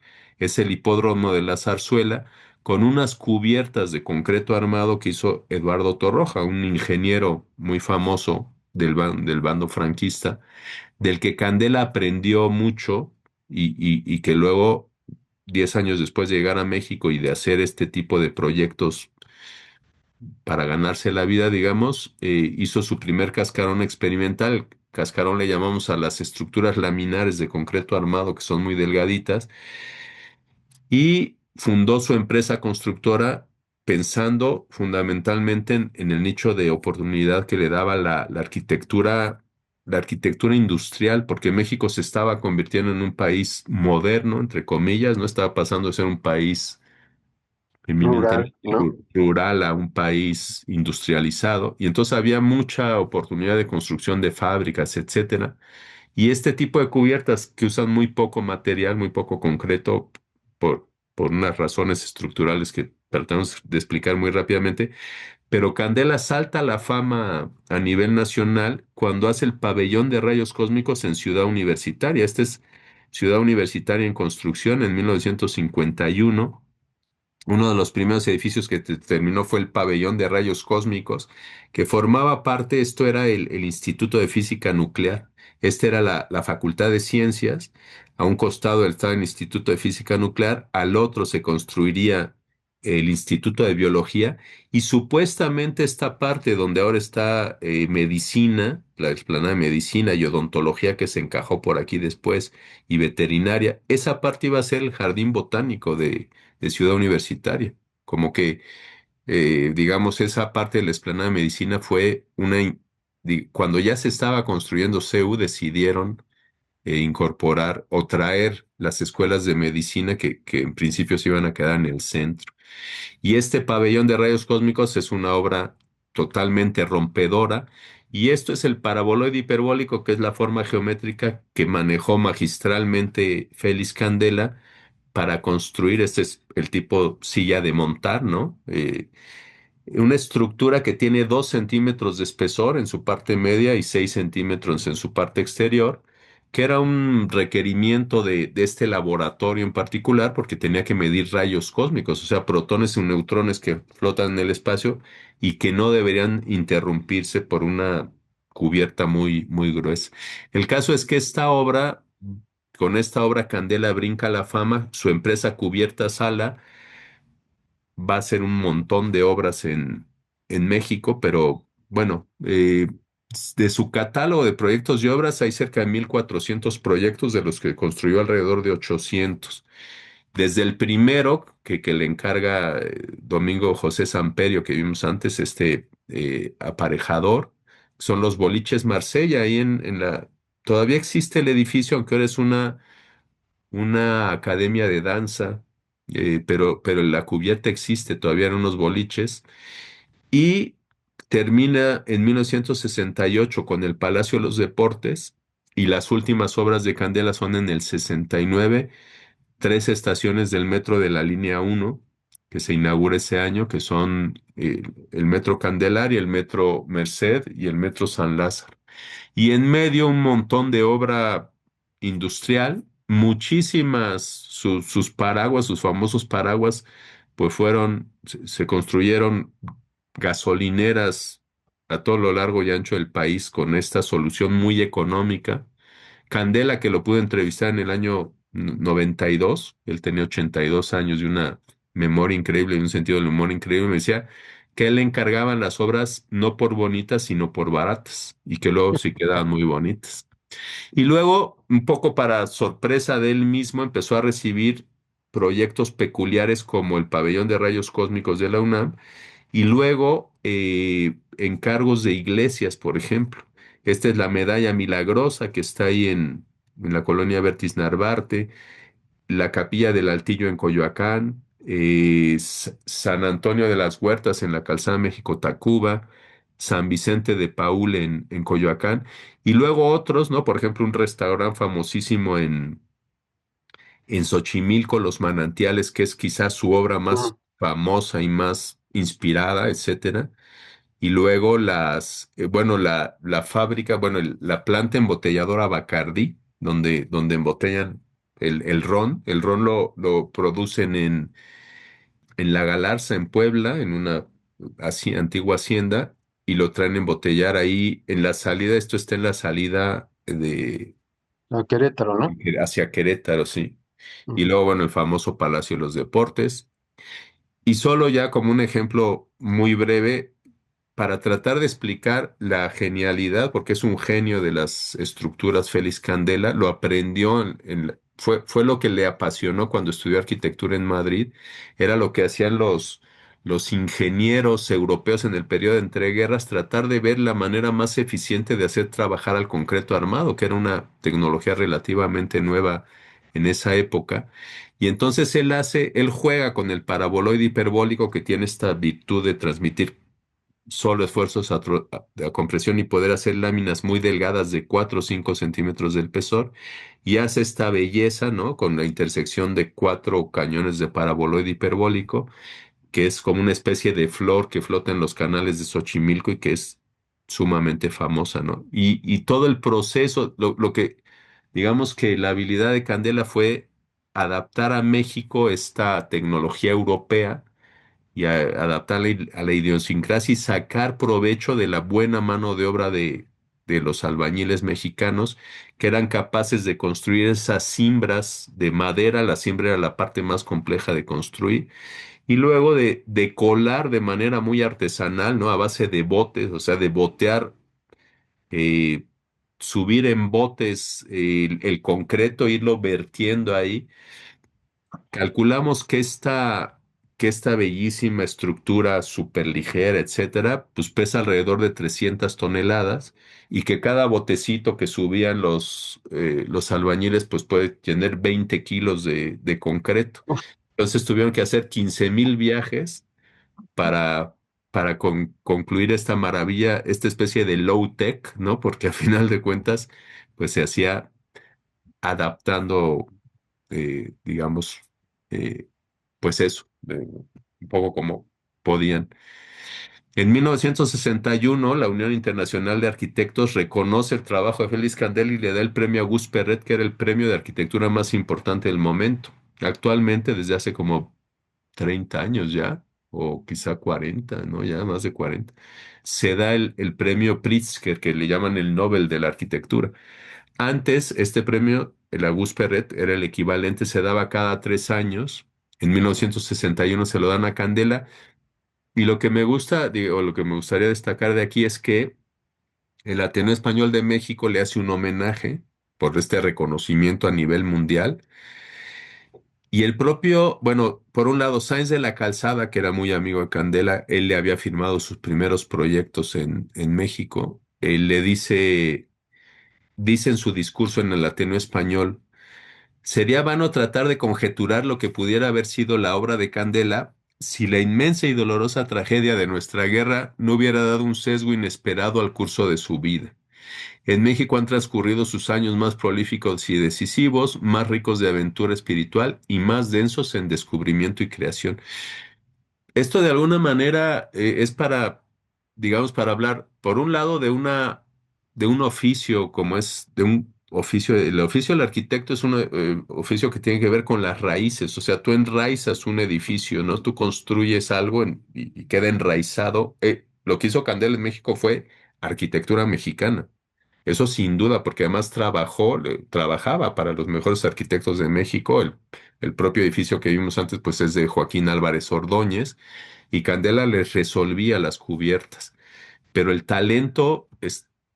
el hipódromo de la Zarzuela, con unas cubiertas de concreto armado que hizo Eduardo Torroja, un ingeniero muy famoso del bando franquista, del que Candela aprendió mucho y que luego, 10 años después de llegar a México y de hacer este tipo de proyectos para ganarse la vida, digamos, hizo su primer cascarón experimental. Cascarón le llamamos a las estructuras laminares de concreto armado que son muy delgaditas y fundó su empresa constructora pensando fundamentalmente en el nicho de oportunidad que le daba la arquitectura industrial, porque México se estaba convirtiendo en un país moderno, entre comillas, no estaba pasando de ser un país Rural, eminentemente ¿no? rural a un país industrializado, y entonces había mucha oportunidad de construcción de fábricas, etcétera. Y este tipo de cubiertas que usan muy poco material, muy poco concreto, por unas razones estructurales que tratamos de explicar muy rápidamente, pero Candela salta a la fama a nivel nacional cuando hace el pabellón de rayos cósmicos en Ciudad Universitaria. Esta es Ciudad Universitaria en construcción en 1951. Uno de los primeros edificios que terminó fue el pabellón de rayos cósmicos, que formaba parte, esto era el Instituto de Física Nuclear. Esta era la Facultad de Ciencias. A un costado estaba el Instituto de Física Nuclear, al otro se construiría el Instituto de Biología, y supuestamente esta parte donde ahora está medicina, la explanada de medicina y odontología que se encajó por aquí después, y veterinaria, esa parte iba a ser el jardín botánico de Ciudad Universitaria. Como que, digamos, esa parte de la explanada de medicina fue cuando ya se estaba construyendo CEU, decidieron incorporar o traer las escuelas de medicina que en principio se iban a quedar en el centro. Y este pabellón de rayos cósmicos es una obra totalmente rompedora. Y esto es el paraboloide hiperbólico, que es la forma geométrica que manejó magistralmente Félix Candela para construir. Este es el tipo silla de montar, ¿no? Una estructura que tiene 2 centímetros de espesor en su parte media y 6 centímetros en su parte exterior, que era un requerimiento de este laboratorio en particular porque tenía que medir rayos cósmicos, o sea, protones y neutrones que flotan en el espacio y que no deberían interrumpirse por una cubierta muy, muy gruesa. El caso es que con esta obra Candela brinca a la fama, su empresa Cubierta Sala va a hacer un montón de obras en México, pero bueno, de su catálogo de proyectos y obras hay cerca de 1,400 proyectos, de los que construyó alrededor de 800. Desde el primero que le encarga Domingo José Samperio, que vimos antes, este aparejador, son los boliches Marsella, ahí todavía existe el edificio, aunque ahora es una academia de danza, pero la cubierta existe todavía en unos boliches, y termina en 1968 con el Palacio de los Deportes, y las últimas obras de Candela son en el 69, 3 estaciones del metro de la línea 1 que se inaugura ese año, que son el metro Candelaria, el metro Merced y el metro San Lázaro. Y en medio un montón de obra industrial, muchísimas, sus paraguas, sus famosos paraguas, pues se construyeron gasolineras a todo lo largo y ancho del país con esta solución muy económica. Candela, que lo pude entrevistar en el año 92, él tenía 82 años y una memoria increíble y un sentido del humor increíble, me decía que él le encargaban las obras no por bonitas, sino por baratas, y que luego sí quedaban muy bonitas. Y luego, un poco para sorpresa de él mismo, empezó a recibir proyectos peculiares como el pabellón de rayos cósmicos de la UNAM, y luego encargos de iglesias, por ejemplo. Esta es la medalla milagrosa que está ahí en la colonia Bertis Narvarte, la capilla del Altillo en Coyoacán, San Antonio de las Huertas en la calzada México-Tacuba, San Vicente de Paúl en Coyoacán, y luego otros, ¿no? Por ejemplo, un restaurante famosísimo en Xochimilco, Los Manantiales, que es quizás su obra más famosa y más inspirada, etcétera. Y luego bueno, la fábrica, bueno, la planta embotelladora Bacardí, donde embotellan el ron. El ron lo producen en La Galarza, en Puebla, en una antigua hacienda, y lo traen a embotellar ahí en la salida. Esto está en la salida A Querétaro, ¿no? hacia Querétaro, sí. Y Ujú. luego, bueno, el famoso Palacio de los Deportes. Y solo ya como un ejemplo muy breve, para tratar de explicar la genialidad, porque es un genio de las estructuras, Félix Candela, lo aprendió, fue lo que le apasionó cuando estudió arquitectura en Madrid, era lo que hacían los ingenieros europeos en el periodo de entreguerras, tratar de ver la manera más eficiente de hacer trabajar al concreto armado, que era una tecnología relativamente nueva en esa época. Y entonces él juega con el paraboloide hiperbólico que tiene esta virtud de transmitir solo esfuerzos a compresión y poder hacer láminas muy delgadas de 4 o 5 centímetros del espesor, y hace esta belleza, ¿no? Con la intersección de 4 cañones de paraboloide hiperbólico, que es como una especie de flor que flota en los canales de Xochimilco y que es sumamente famosa, ¿no? Y todo el proceso, lo que, digamos que la habilidad de Candela fue adaptar a México esta tecnología europea y adaptarla a la idiosincrasia y sacar provecho de la buena mano de obra de los albañiles mexicanos que eran capaces de construir esas cimbras de madera. La cimbra era la parte más compleja de construir, y luego de colar de manera muy artesanal, ¿no? A base de botes, o sea, de botear, eh, subir en botes el concreto, irlo vertiendo ahí. Calculamos que esta bellísima estructura súper ligera, etcétera, pues pesa alrededor de 300 toneladas, y que cada botecito que subían los albañiles pues puede tener 20 kilos de concreto. Entonces tuvieron que hacer 15,000 viajes para, para concluir esta maravilla, esta especie de low tech, ¿no? Porque a final de cuentas pues se hacía adaptando, digamos, eh, pues eso, un poco como podían. En 1961, la Unión Internacional de Arquitectos reconoce el trabajo de Félix Candela y le da el premio Auguste Perret, que era el premio de arquitectura más importante del momento. Actualmente, desde hace como 30 años ya, o quizá 40, ¿no? Ya más de 40, se da el premio Pritzker, que le llaman el Nobel de la Arquitectura. Antes, este premio, el Auguste Perret, era el equivalente, se daba cada 3 años. En 1961 se lo dan a Candela. Y lo que me gusta, o lo que me gustaría destacar de aquí es que el Ateneo Español de México le hace un homenaje por este reconocimiento a nivel mundial. Y el propio, bueno, por un lado, Sáenz de la Calzada, que era muy amigo de Candela, él le había firmado sus primeros proyectos en México. Él dice en su discurso en el Ateneo Español: sería vano tratar de conjeturar lo que pudiera haber sido la obra de Candela si la inmensa y dolorosa tragedia de nuestra guerra no hubiera dado un sesgo inesperado al curso de su vida. En México han transcurrido sus años más prolíficos y decisivos, más ricos de aventura espiritual y más densos en descubrimiento y creación. Esto de alguna manera es para, digamos, para hablar, por un lado, de un oficio como es, de un oficio, el oficio del arquitecto es un oficio que tiene que ver con las raíces, o sea, tú enraizas un edificio, ¿no? Tú construyes algo y queda enraizado. Lo que hizo Candela en México fue arquitectura mexicana. Eso sin duda, porque además trabajaba para los mejores arquitectos de México. El propio edificio que vimos antes, pues es de Joaquín Álvarez Ordóñez, y Candela les resolvía las cubiertas. Pero el talento,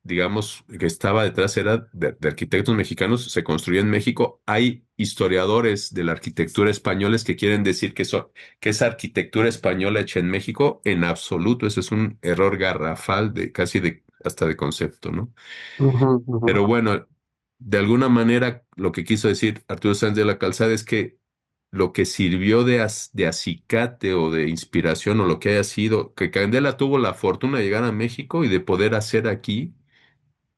digamos, que estaba detrás era de arquitectos mexicanos, se construía en México. Hay historiadores de la arquitectura españoles que quieren decir que es arquitectura española hecha en México. En absoluto, ese es un error garrafal hasta de concepto, ¿no? Ujú, ujú. Pero bueno, de alguna manera lo que quiso decir Arturo Sáenz de la Calzada es que lo que sirvió de acicate o de inspiración o lo que haya sido, que Candela tuvo la fortuna de llegar a México y de poder hacer aquí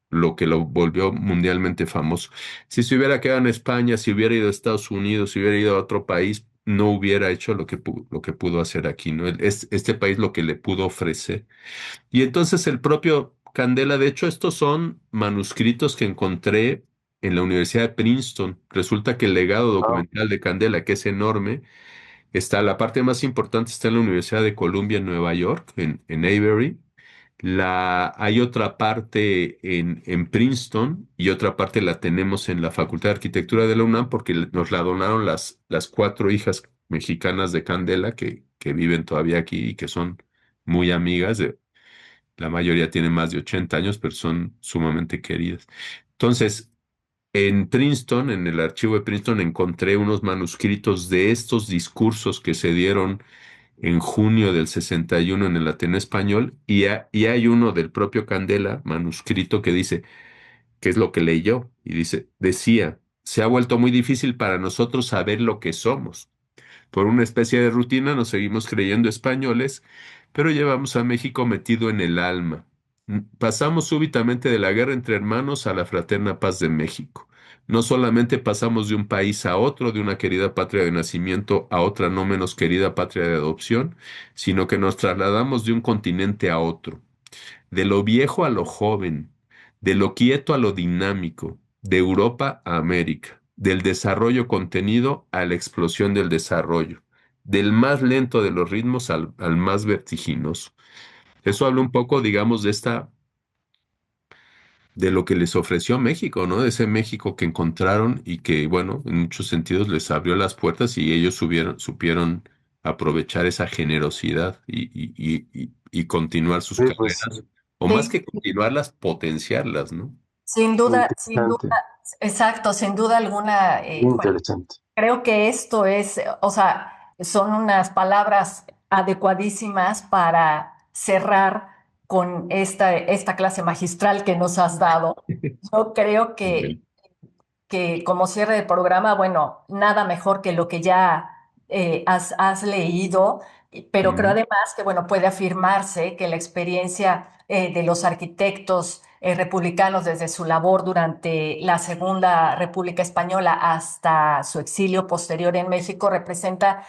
lo que lo volvió mundialmente famoso. Si se hubiera quedado en España, si hubiera ido a Estados Unidos, si hubiera ido a otro país, no hubiera hecho lo que pudo hacer aquí, ¿no? Este país lo que le pudo ofrecer. Y entonces el propio Candela, de hecho, estos son manuscritos que encontré en la Universidad de Princeton. Resulta que el legado Ah, documental de Candela, que es enorme, Está la parte más importante, está en la Universidad de Columbia en Nueva York, en Avery. Hay otra parte en Princeton y otra parte la tenemos en la Facultad de Arquitectura de la UNAM porque nos la donaron las cuatro hijas mexicanas de Candela que viven todavía aquí y que son muy amigas. La mayoría tienen más de 80 años, pero son sumamente queridas. Entonces, en Princeton, en el archivo de Princeton, encontré unos manuscritos de estos discursos que se dieron en junio del 61 en el Ateneo Español y hay uno del propio Candela, manuscrito, que dice, ¿qué es lo que leyó? Y decía, se ha vuelto muy difícil para nosotros saber lo que somos. Por una especie de rutina nos seguimos creyendo españoles, pero llevamos a México metido en el alma. Pasamos súbitamente de la guerra entre hermanos a la fraterna paz de México. No solamente pasamos de un país a otro, de una querida patria de nacimiento a otra no menos querida patria de adopción, sino que nos trasladamos de un continente a otro, de lo viejo a lo joven, de lo quieto a lo dinámico, de Europa a América, del desarrollo contenido a la explosión del desarrollo, del más lento de los ritmos al más vertiginoso. Eso habla un poco, digamos, de lo que les ofreció México, ¿no? De ese México que encontraron y que, bueno, en muchos sentidos les abrió las puertas y ellos supieron aprovechar esa generosidad y continuar sus Sí, pues carreras, o más Sí, que continuarlas, potenciarlas, ¿no? muy sin duda, interesante, exacto, sin duda alguna, muy Juan. interesante. Creo que esto es, o sea, son unas palabras adecuadísimas para cerrar con esta clase magistral que nos has dado. Yo creo Bueno, que como cierre de programa, bueno, nada mejor que lo que ya has leído, pero creo ujú, además que, bueno, puede afirmarse que la experiencia de los arquitectos republicanos desde su labor durante la Segunda República Española hasta su exilio posterior en México representa,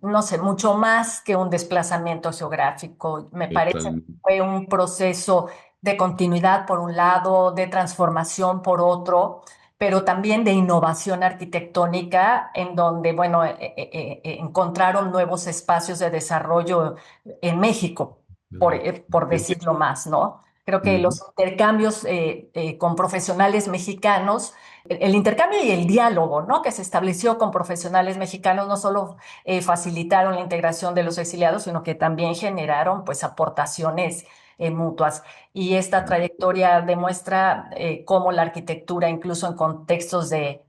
no sé, mucho más que un desplazamiento geográfico. Me parece que total, fue un proceso de continuidad por un lado, de transformación por otro, pero también de innovación arquitectónica, en donde, bueno, encontraron nuevos espacios de desarrollo en México, por sí, decirlo más, ¿no? Creo que ujú, los intercambios con profesionales mexicanos, el intercambio y el diálogo, ¿no? Que se estableció con profesionales mexicanos no solo facilitaron la integración de los exiliados, sino que también generaron, pues, aportaciones mutuas. Y esta trayectoria demuestra cómo la arquitectura, incluso en contextos de,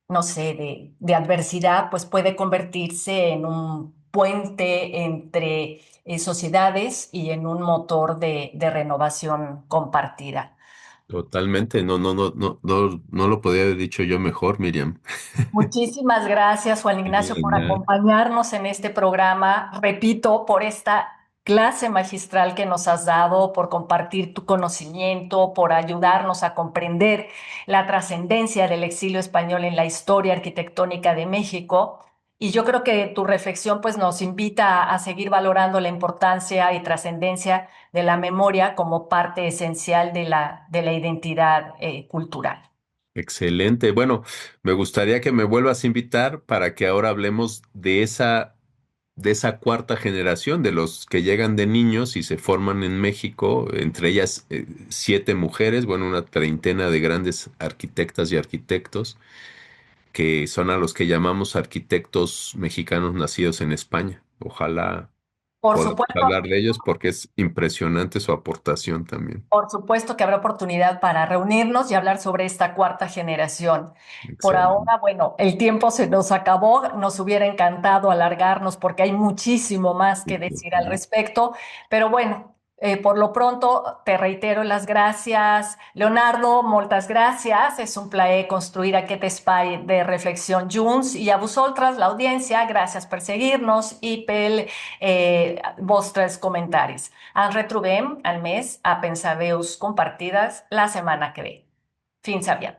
no sé, de adversidad, pues puede convertirse en un puente entre sociedades y en un motor de renovación compartida. totalmente, no lo podía haber dicho yo mejor, Miriam. Muchísimas gracias, Juan Ignacio, por Genial. acompañarnos en este programa. Repito, por esta clase magistral que nos has dado, por compartir tu conocimiento, por ayudarnos a comprender la trascendencia del exilio español en la historia arquitectónica de México. Y yo creo que tu reflexión pues nos invita a seguir valorando la importancia y trascendencia de la memoria como parte esencial de la identidad cultural. Excelente. Bueno, me gustaría que me vuelvas a invitar para que ahora hablemos de esa cuarta generación, de los que llegan de niños y se forman en México, entre ellas 7 mujeres, bueno, una treintena de grandes arquitectas y arquitectos, que son a los que llamamos arquitectos mexicanos nacidos en España. Ojalá Por podamos supuesto. hablar de ellos porque es impresionante su aportación también. Por supuesto que habrá oportunidad para reunirnos y hablar sobre esta cuarta generación. Por Excelente. ahora, bueno, el tiempo se nos acabó, nos hubiera encantado alargarnos porque hay muchísimo más que decir al respecto, pero bueno, por lo pronto te reitero las gracias. Leonardo, moltes gràcies. És un plaer construir aquest espai de reflexió junts i a vosaltres, l'audiència, gràcies per seguir-nos i pel vostres comentaris. Ens retrobem al mes a Pensaveus Compartides la setmana que ve. Fins aviat.